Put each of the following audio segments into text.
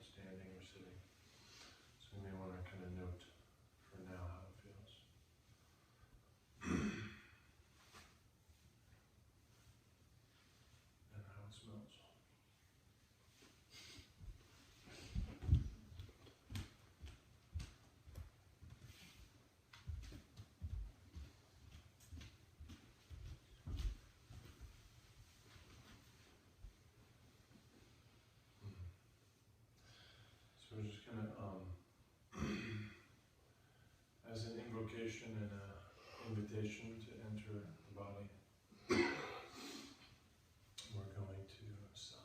standing or sitting. So you may want to kind of note for now how it feels. And how it smells. So we're just going to, as an invocation and an invitation to enter the body, we're going to sigh.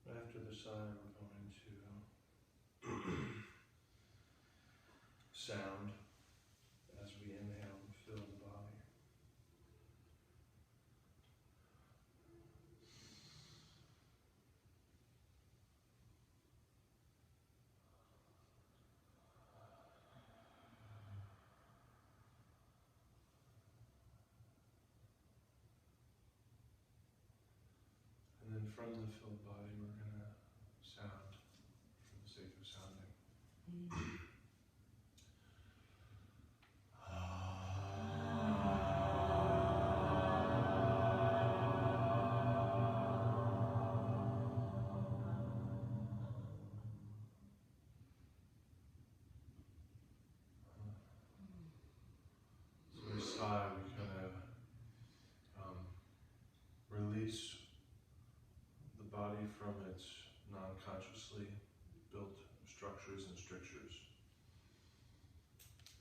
After the sigh, we're going to sound as we inhale and fill the body. And then from the filled body, we're going to sound for the sake of sounding. So we sigh, we kind of release the body from its non-consciously built structures and strictures.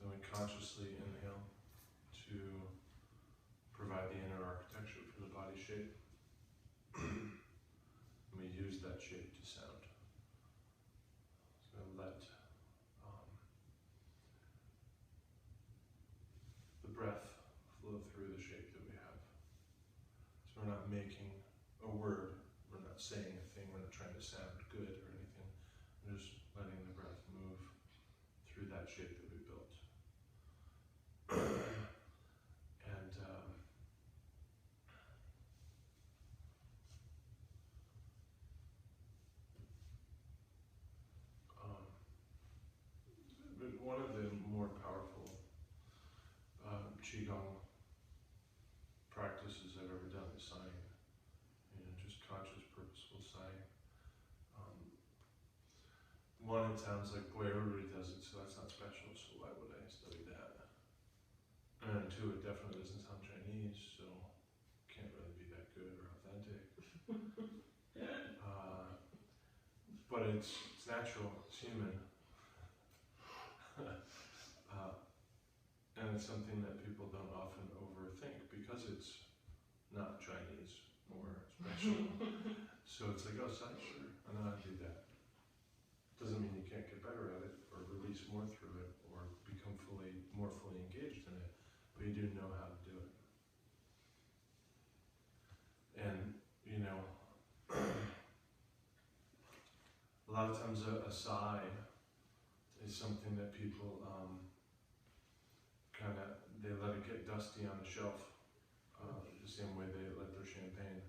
Then we consciously inhale to provide the inner architecture for the body shape. And we use that shape to sound. So let the breath flow through the shape that we have. So we're not making a word, we're not saying a thing, we're not trying to sound good or anything. We're just letting the breath move through that shape that we built. And one of the more powerful Qigong practices I've ever done is sighing. Just conscious, purposeful sighing. One, it sounds like, boy, everybody does it, so that's not special, so why would I study that? And two, it definitely doesn't sound Chinese, so can't really be that good or authentic. But it's natural, it's human. And it's something that people don't often overthink because it's not Chinese or special. So it's like, oh, sure, I know how to do that. Doesn't mean you can't get better at it or release more through it or become more fully engaged in it, but you do know how to do it. And, a lot of times a sigh is something that people they let it get dusty on the shelf, the same way they let their champagne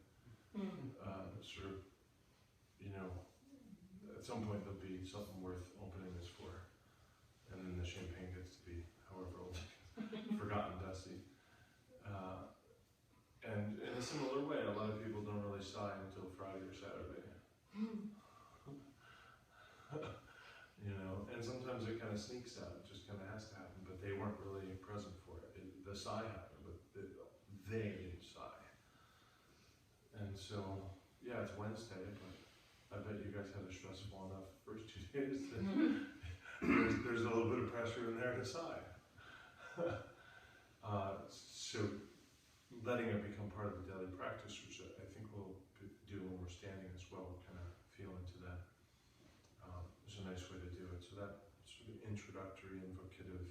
sort of, at some point there'll be something worth opening this for, and then the champagne gets to be however old, forgotten, dusty. And in a similar way, a lot of people don't really sigh until Friday or Saturday. And sometimes it kind of sneaks out, it just kind of has to happen, but they weren't really present for it. The sigh happened, but they didn't sigh. And so, yeah, it's Wednesday, but I bet you guys had a stressful enough first 2 days that there's a little bit of pressure in there to sigh. So letting it become part of the daily practice, which I think we'll do when we're standing as well, we'll kind of feel into that. There's a nice way to do it. So that sort of introductory, invocative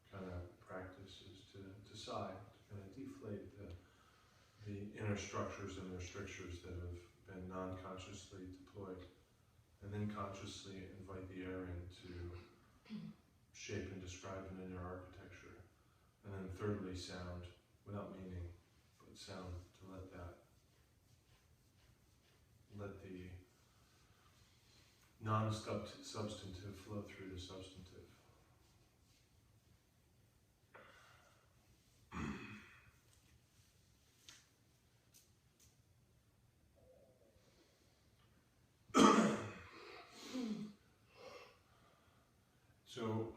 kind of practice is to sigh, to kind of deflate the inner structures and their strictures that have been non-consciously deployed and then consciously invite the air in to shape and describe an inner architecture. And then thirdly, sound, without meaning, but sound, to let the non-substantive flow through the substantive. So,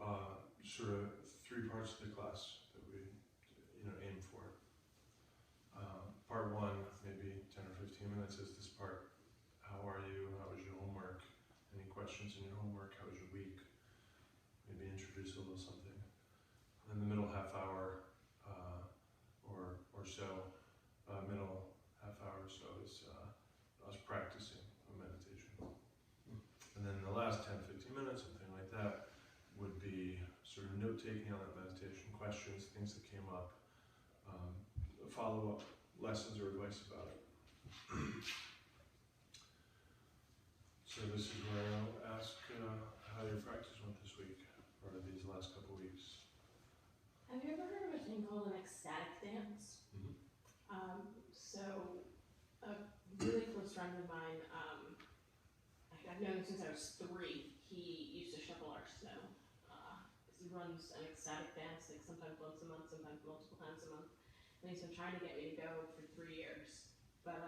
sort of 3 parts of the class that we, aim for. Part 1, maybe 10 or 15 minutes, is this part. How are you? How was your homework? Any questions in your homework? How was your week? Maybe introduce a little something. And the middle half hour, or so, middle half hour or so is us practicing a meditation. And then the last 10, 15 minutes, something like that, would be sort of note-taking on that meditation, questions, things that came up, follow-up lessons or advice about it. So this is where I'll ask how your practice went this week, or these last couple weeks. Have you ever heard of a thing called an ecstatic dance? Mm-hmm. So a really close friend of mine, I've known him since I was 3. He used to shovel our snow. He runs an ecstatic dance, like sometimes once a month, sometimes multiple times a month. And he's been trying to get me to go for 3 years. But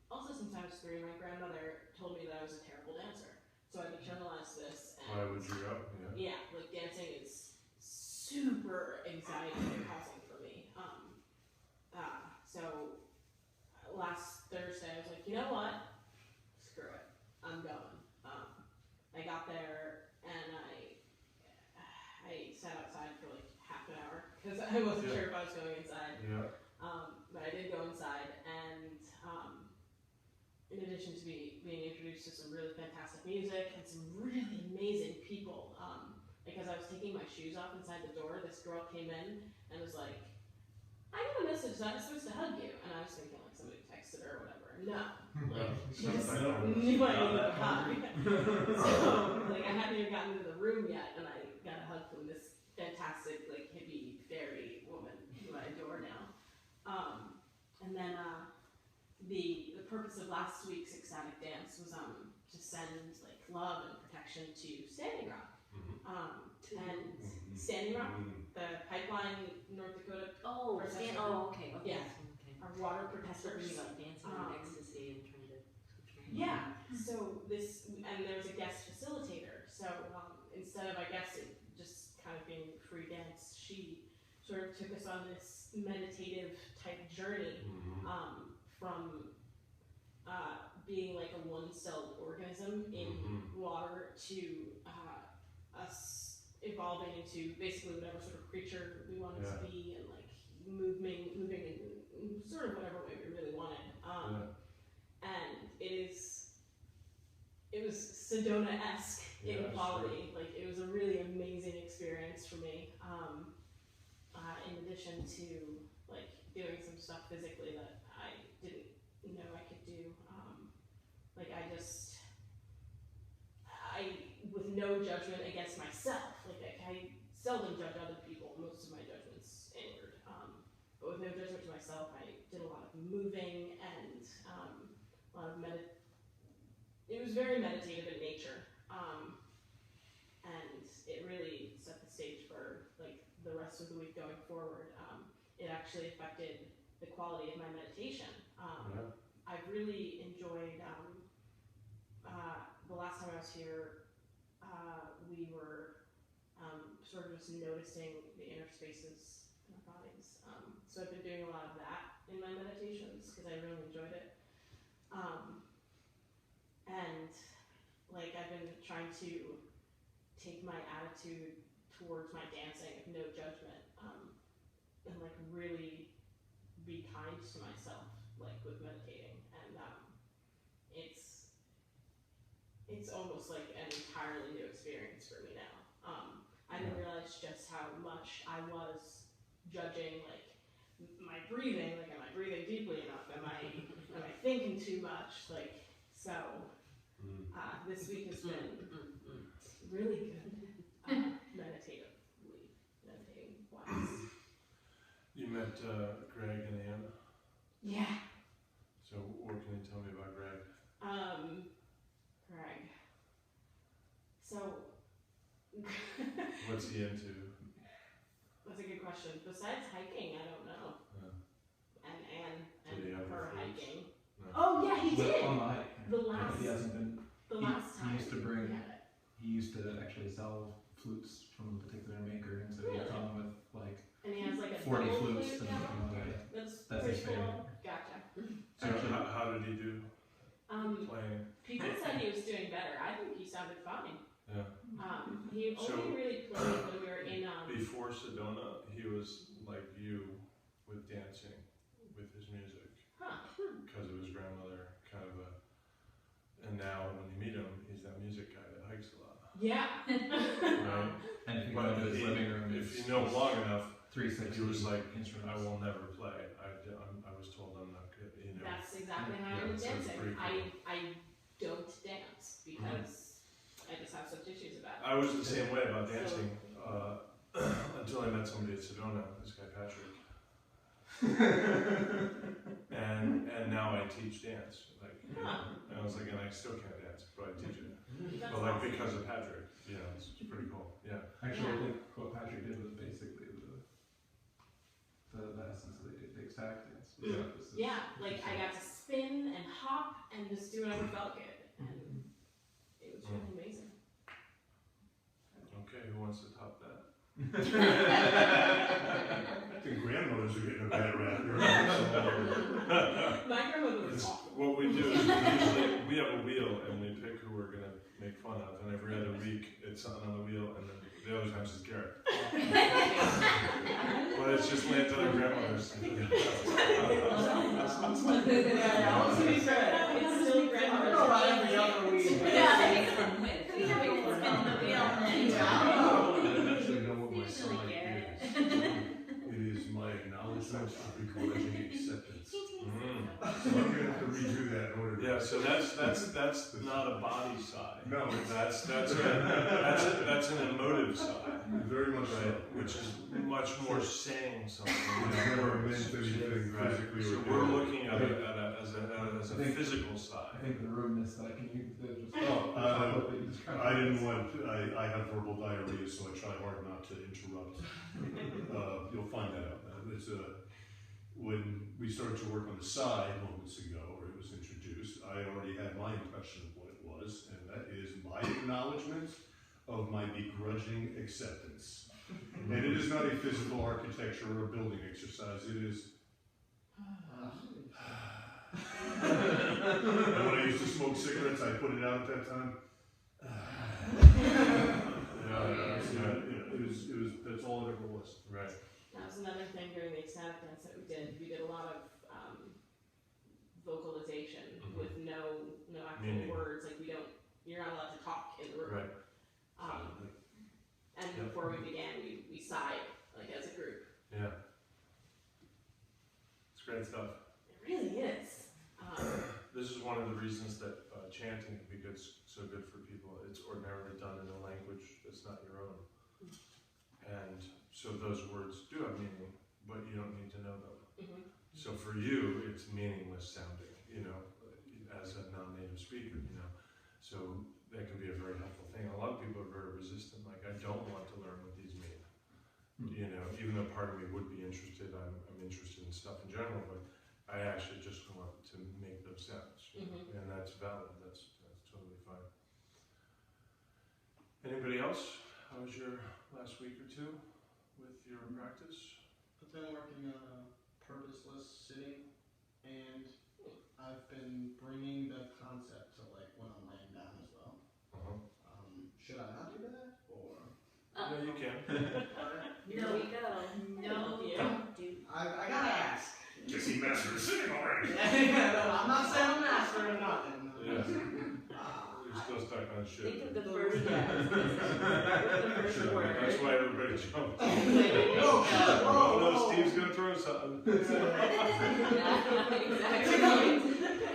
also since I was 3, my grandmother told me that I was a terrible dancer. So I've internalized this. And why would you go? Yeah, like dancing is super anxiety causing for me. So last Thursday I was like, you know what? Screw it. I'm going. I got there and I sat outside for like half an hour because I wasn't sure if I was going inside. Yeah. But I did go inside, and in addition to being introduced to some really fantastic music and some really amazing people, like as I was taking my shoes off inside the door, this girl came in and was like, I got a message that I was supposed to hug you. And I was thinking like somebody texted her or whatever. No. Like, she just knew I needed a hug. So, like, I hadn't even gotten into the room yet, and I got a hug from this fantastic, like, hippie fairy woman who I adore now. And then the purpose of last week's ecstatic dance was to send like love and protection to Standing Rock. And Standing Rock, the pipeline, North Dakota. Okay. Yeah. Okay. Our water protectors. About dancing on ecstasy and trying to. Yeah. So and there was a guest facilitator. So instead of, I guess, it just kind of being free dance, she sort of took us on this meditative type journey from being like a one-celled organism in water to us evolving into basically whatever sort of creature we wanted to be, and like moving in sort of whatever way we really wanted. And it was Sedona-esque in quality. Sure. Like, it was a really amazing experience for me. In addition to like doing some stuff physically that I didn't know I could do. With no judgment against myself. Like I seldom judge other people. Most of my judgment's inward. But with no judgment to myself, I did a lot of moving and a lot of it was very meditative in nature. And it really set the stage for like the rest of the week going forward. It actually affected the quality of my meditation. I've really enjoyed, the last time I was here, we were sort of just noticing the inner spaces in our bodies. So I've been doing a lot of that in my meditations because I really enjoyed it. And like I've been trying to take my attitude towards my dancing with no judgment, and like really be kind to myself, like with meditating. And it's almost like an entirely new experience for me now. I didn't realize just how much I was judging like my breathing. Like, am I breathing deeply enough? Am I thinking too much? Like, so This week has been really good, meditating wise. You met Greg and Ann. Yeah. So what can you tell me about Greg? Greg. So. What's he into? That's a good question. Besides hiking, I don't know. And Did he have her the flutes? hiking. No. Oh yeah, he did. On the hike. The last. He hasn't been. The he- last he time. used to bring- we had it. He used to actually sell flutes from a particular maker, and so he'd Really? come with like And he has like a 40 double flutes flute, and yeah. all that. That's That's pretty his cool. favorite. Gotcha. So how did he do playing? People said he was doing better. I think he sounded fine. Yeah. He only So- really played when we were in Before Sedona, he was like you with dancing with his music because of his grandmother, kind of a. And now when you meet him, he's that music guy that hikes a lot. Yeah. Right? And if you go But into his living room, if it's you know him long enough, 360. he was like, instruments. I will never play. I was told I'm not good. You know. That's exactly how I Yeah, am with so it's dancing. pretty cool. I don't dance because I just have such issues about it. I was the same way about dancing until I met somebody at Sedona, this guy Patrick. and now I teach dance. Like, and I was like, and I still can't dance, but I teach it. That's But like awesome. because of Patrick, you know, it's pretty cool. Yeah. Actually, I think what Patrick did was basically the essence of the ecstatic dance. Yeah. Yeah, like I got to spin and hop and just do whatever felt good, and it was really amazing. Okay, who wants to top that? I think grandmothers are getting a bad rap here. My grandmother was It's, awful. what we do is usually we have a wheel and we pick who we're gonna make fun of, and every other week it's something on the wheel, and then the other times it's Garrett. But it's just lands on our grandmothers. To be fair, it's still grandmother's. Yeah, they from with. We have to spin the wheel and I actually know what my Usually sign Garrett. is. It is my acknowledgement of begrudging acceptance. So I'm gonna have to redo that in order to. Yeah, so that's not a body sigh. No, it's That's an emotive sigh, very much so. right? Which is much more saying something. It's than never words. meant anything Right. physically So or we're physically. looking at it as a physical I sigh. think the room missed that. Can you just? I didn't want, I had verbal diarrhea, so I try hard not to interrupt. You'll find that out. It's when we started to work on the side moments ago, or it was introduced, I already had my impression of what it was, and that is my acknowledgement of my begrudging acceptance. And it is not a physical architecture or a building exercise, it is. And when I used to smoke cigarettes, I put it out at that time. That's all it ever was. Right. That was another thing during the ecstatic dance that we did. We did a lot of vocalization with no actual Meaning. words. Like you're not allowed to talk in the room. Right. And Yep. before we began, we sighed like as a group. Yeah. It's great stuff. It really is. This is one of the reasons that chanting can be so good for people. It's ordinarily done in a language that's not your own. And so those words do have meaning, but you don't need to know them. So for you, it's meaningless sounding, as a non-native speaker, So that can be a very helpful thing. A lot of people are very resistant, like, I don't want to learn what these mean. Even though part of me would be interested, I'm interested in stuff in general, but I actually just want to make those sounds. And that's valid, that's totally fine. Anybody else? How was your last week or two with your practice? I've been working on purposeless sitting, and I've been bringing the concept to like when I'm laying down as well. Should I not do that, or? Yeah, you can. Here we go. No, Yeah. don't do. I gotta ask. Is he master sitting already? No, I'm not saying I'm master or nothing. Yeah. You're still stuck on shit. Think of the first the first word. That's why everybody jumped. Whoa, Oh no, Steve's gonna throw something. Exactly.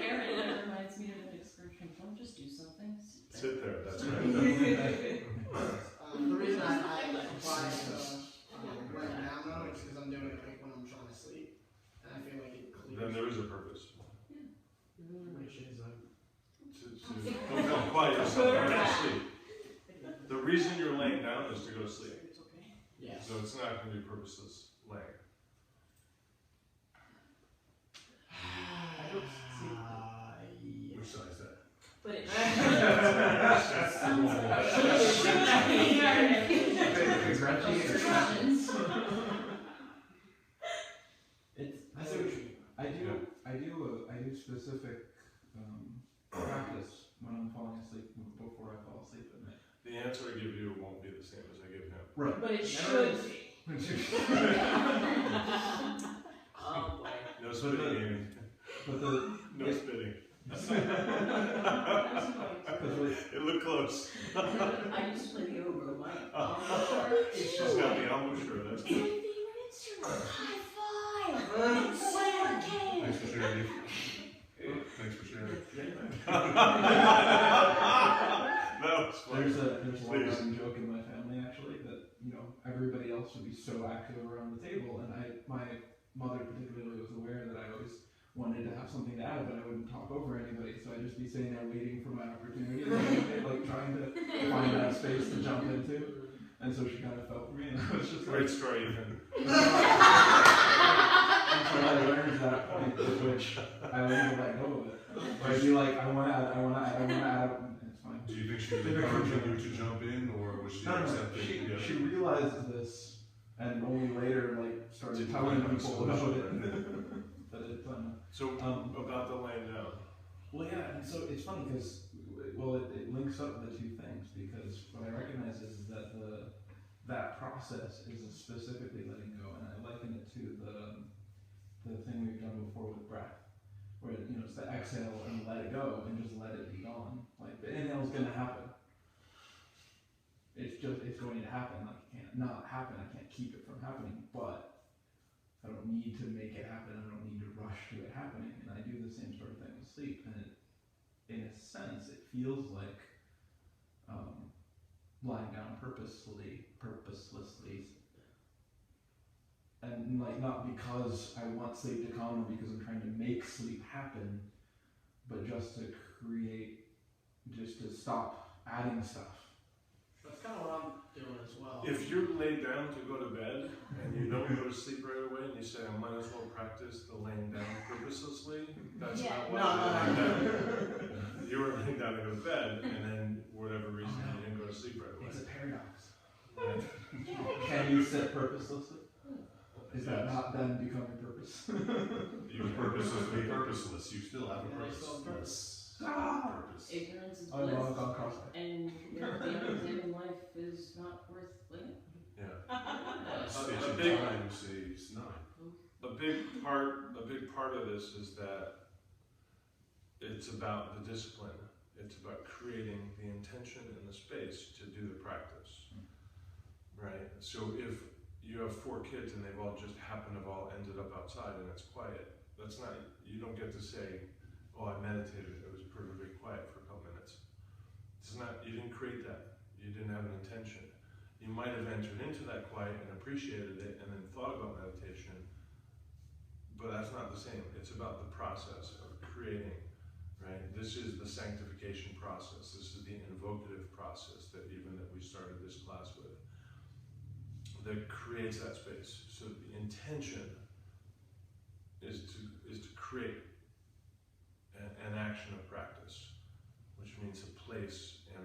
Aaron reminds me of an experience refreshing. Don't just do something. Sit there, that's right. The reason I applied to laying down though is because I'm doing it like when I'm trying to sleep, and I feel like it clears. Then there is a purpose. Which is Don't quiet yourself when you're asleep. The reason you're laying down is to go to sleep. yes. So it's not going to be purposeless laying. Which side is that? But it Congratulations. It's, I see what you mean. I do specific practice when I'm falling asleep before I fall asleep at night. The answer I give you won't be the same as I give him. Right. but it should be. Oh boy. No spitting, Amy. But the No spitting. because like, It looked close. I used to play the oboe. She's got the embouchure, that's My good. favorite instrument. High five. Thanks for sharing. Thanks for sharing. That was funny. there's a long Please. running joke in my family actually that everybody else would be so active around the table, and my mother particularly was aware that I always wanted to have something to add, but I wouldn't talk over anybody, so I'd just be sitting there waiting for my opportunity, like trying to find that space to jump into. And so she kind of felt for me, and I was just Great like, story, Ethan. until I learned that point at which I was able to let go of it. Or I'd be like, I want to add, and it's fine. Do you think she was encouraging you to jump in, or was she No, accepting? she realized this, and only later, like, started telling people about it. But it's So, about the laying down. well, yeah, and so it's funny because, it links up the two things, because what I recognize is that that process is specifically letting go, and I liken it to the thing we've done before with breath, where it's the exhale and let it go and just let it be gone. Like the inhale's gonna happen. It's going to happen. Like it can't not happen. I can't keep it from happening, but I don't need to make it happen. I don't need to rush to it happening. And I do the same sort of thing with sleep, and in a sense, it feels like lying down purposely, and like not because I want sleep to come or because I'm trying to make sleep happen, but just to stop adding stuff. That's kind of what I'm doing as well. If you're laid down to go to bed and you don't go to sleep right away and you say, I might as well practice the laying down purposelessly, that's Yeah. not what you're laying down. You were laying down to go to bed and then, for whatever reason, you didn't go to sleep right away. It's a paradox. Right? Can you sit purposelessly? Is that Yes. not then becoming purpose? You purposelessly purposeless. You still have a Yeah, I purpose. still have a purpose. Purpose. Ignorance is Oh bliss. no, I've gone cross-eyed. And the only thing in life is not worth living. Yeah. Station A big- time saves 9. A big part of this is that it's about the discipline. It's about creating the intention and the space to do the practice, right? So if you have 4 kids and they've all just happened to have all ended up outside and it's quiet, that's not, you don't get to say, oh, I meditated, it was perfectly quiet for a couple minutes. It's not, you didn't create that. You didn't have an intention. You might have entered into that quiet and appreciated it and then thought about meditation, but that's not the same. It's about the process of creating, right? This is the sanctification process. This is the invocative process that we started this class with, that creates that space. So the intention is to create an action of practice, which means a place and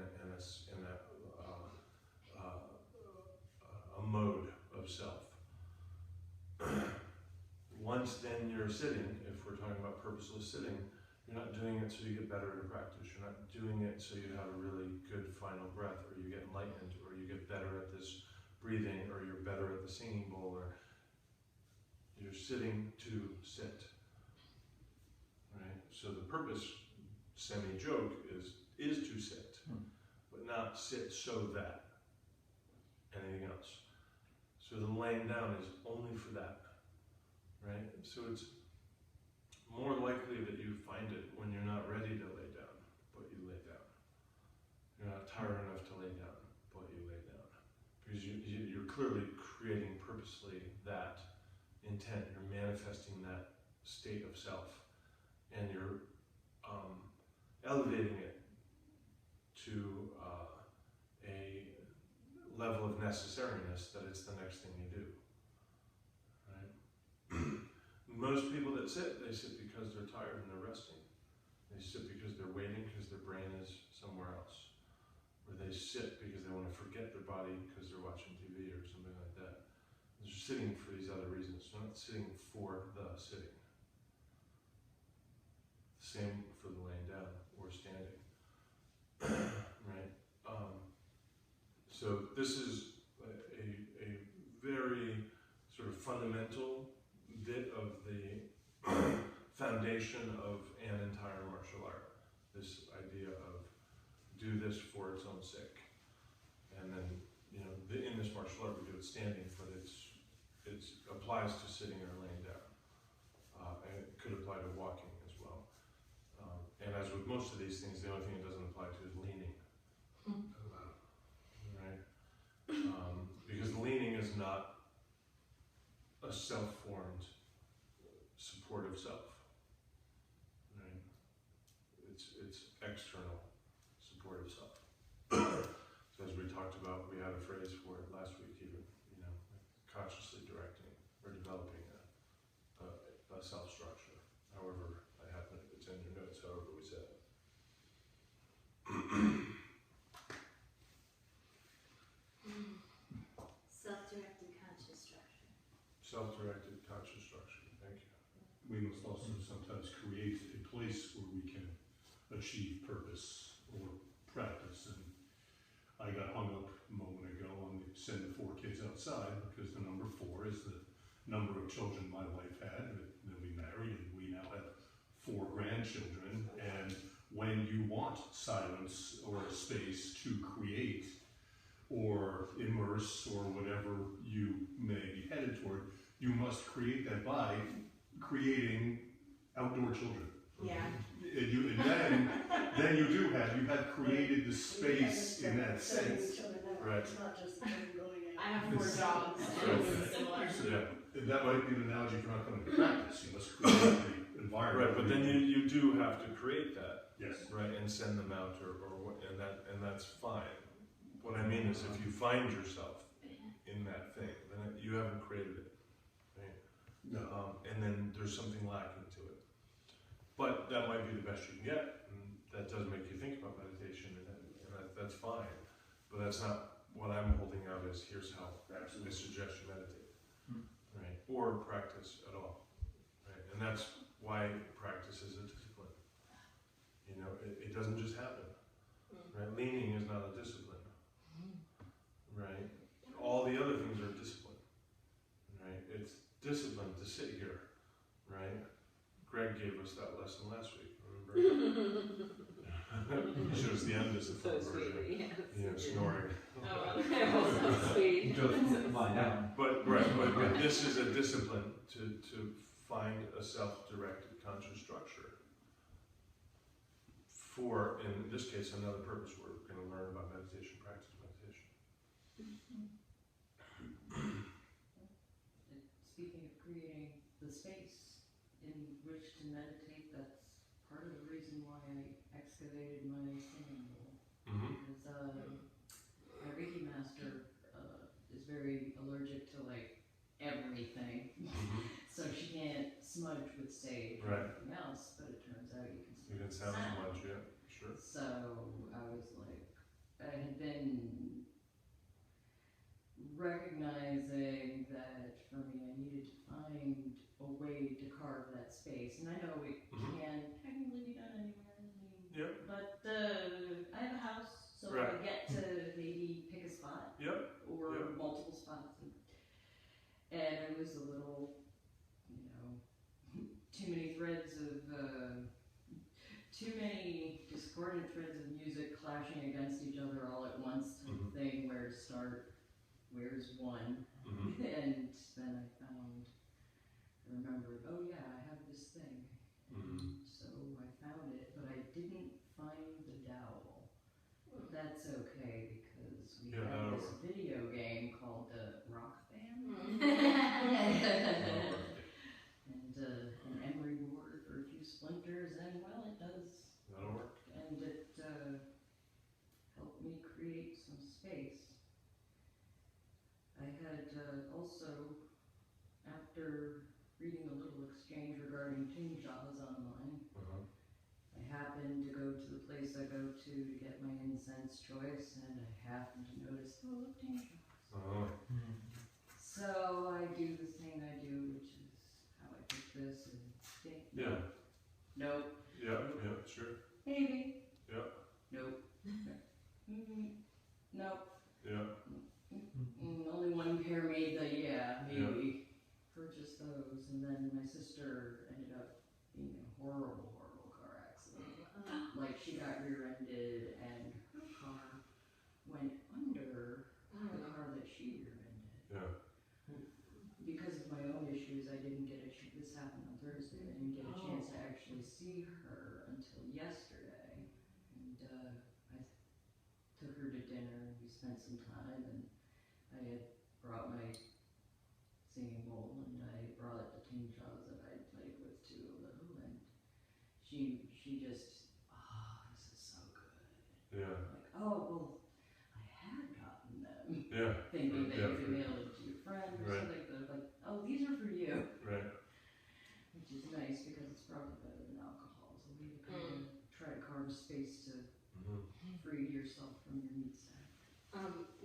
a mode of self. Once then you're sitting, if we're talking about purposeless sitting, you're not doing it so you get better at a practice. You're not doing it so you have a really good final breath, or you get enlightened, or you get better at this breathing, or you're better at the singing bowl, or you're sitting to sit. Right? So the purpose, semi-joke, is to sit, but not sit so that anything else. So the laying down is only for that, right? So it's more likely that you find it when you're not ready to lay down, but you're not tired enough to lay down, but you lay down. Because you're clearly creating purposely that intent, you're manifesting that state of self, and you're elevating it to a level of necessariness that it's the next thing you do. Right? Most people that sit, they sit because they're tired and they're resting. They sit because they're waiting because their brain is somewhere else. Or they sit because they want to forget their body because they're watching TV or something like that. They're sitting for these other reasons. They're not sitting for the sitting. Same for the laying down or standing. Right? So this is a very sort of fundamental bit of the foundation of an entire martial art. This idea of do this for its own sake. And then, you know, in this martial art we do it standing, but it applies to sitting or laying down. And it could apply to walking as well. And as with most of these things, the only thing it doesn't apply to is leaning. Right? Because leaning is not a self-formed supportive self. Right? It's external supportive self. So as we talked about, we had a phrase for it last week even, you know, consciously directing or developing a self-structure. However, it's in your notes, however we said it. Self-directed conscious structure. Self-directed conscious structure, thank you. We must also sometimes create a place where we can achieve purpose or practice. And I got hung up a moment ago on send the 4 kids outside because the number 4 is the number of children my wife had. Then we married and we now have 4 grandchildren. And when you want silence or space to create or immerse or whatever you may be headed toward, you must create that by creating outdoor children. Yeah. And then you have created the space in that sense. Right. It's not just the children going in. I have 4 dogs, and it's similar. So that might be an analogy if you're not coming to practice. You must create the environment. Right, but then you do have to create that, Yes. right, and send them out, and that's fine. What I mean is, if you find yourself in that thing, then you haven't created it, right? No. And then there's something lacking to it. But that might be the best you can get, and that does make you think about meditation, and that's fine. But that's not what I'm holding out as here's how I suggest you meditate, right? Or practice at all, right? And that's why practice is a discipline. You know, it doesn't just happen, right? Leaning is not a discipline, right? All the other things are discipline, right? It's discipline to sit here, right? Greg gave us that lesson last week, remember? He showed us the undisciplined So version, sweet, yes. you know, snoring. Oh, that was so sweet. Just lie down. But this is a discipline to find a self-directed conscious structure for, in this case, another purpose. We're going to learn about meditation, practice meditation. Speaking of creating the space in which to meditate, that's part of the reason why I excavated my singing bowl. Because my Reiki master is very allergic to like everything, so she can't smudge with sage or Right. anything else. But it turns out you can. You can sound much, yeah, sure. So I was like, I had been recognizing that for me I needed to find a way to carve that space. And I know it can technically be done anywhere. Yep. But I have a house, so Right. I get to maybe pick a spot. Yep. Or Yep. multiple spots. And it was a little, you know, too many threads of, too many discordant threads of music clashing against each other all at once type of thing, where to start, where's one. And then I remembered, oh yeah, I have this thing. And so I found it, but I didn't find the dowel. That's after reading a little exchange regarding tingshaws online, I happened to go to the place I go to get my incense choice, and I happened to notice, oh, look, tingshaws. So I do the thing I do, which is how I pick this and think. Yeah. Nope. Yeah, yeah, sure. Maybe. Yeah. Nope. Nope. Yeah. Only one pair made the maybe. Purchased those, and then my sister ended up in a horrible car accident. Like she got rear-ended, and her car went under the car that she rear-ended. Yeah. Because of my own issues, I didn't get this happened on Thursday. I didn't get a chance to actually see her until yesterday, and I took her to dinner, and we spent some time, and I had brought my singing bowl, and I brought the tingshaws that I played with too a little, and she just, this is so good. Yeah. Like, oh, well, I had gotten them. Yeah. Thinking that Yeah, you could for- mail it to your friend or Right. something, but like, oh, these are for you. Right. Which is nice because it's probably better than alcohol. So we kind of try to carve space to free yourself from your meat sack.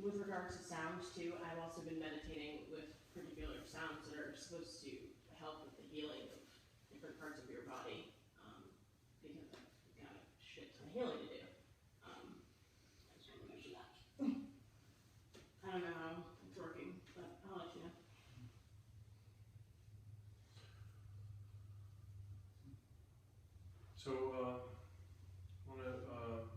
With regards to sound too, I've also been meditating with particular sounds that are supposed to help with the healing of different parts of your body. Because I've got a shit ton of healing to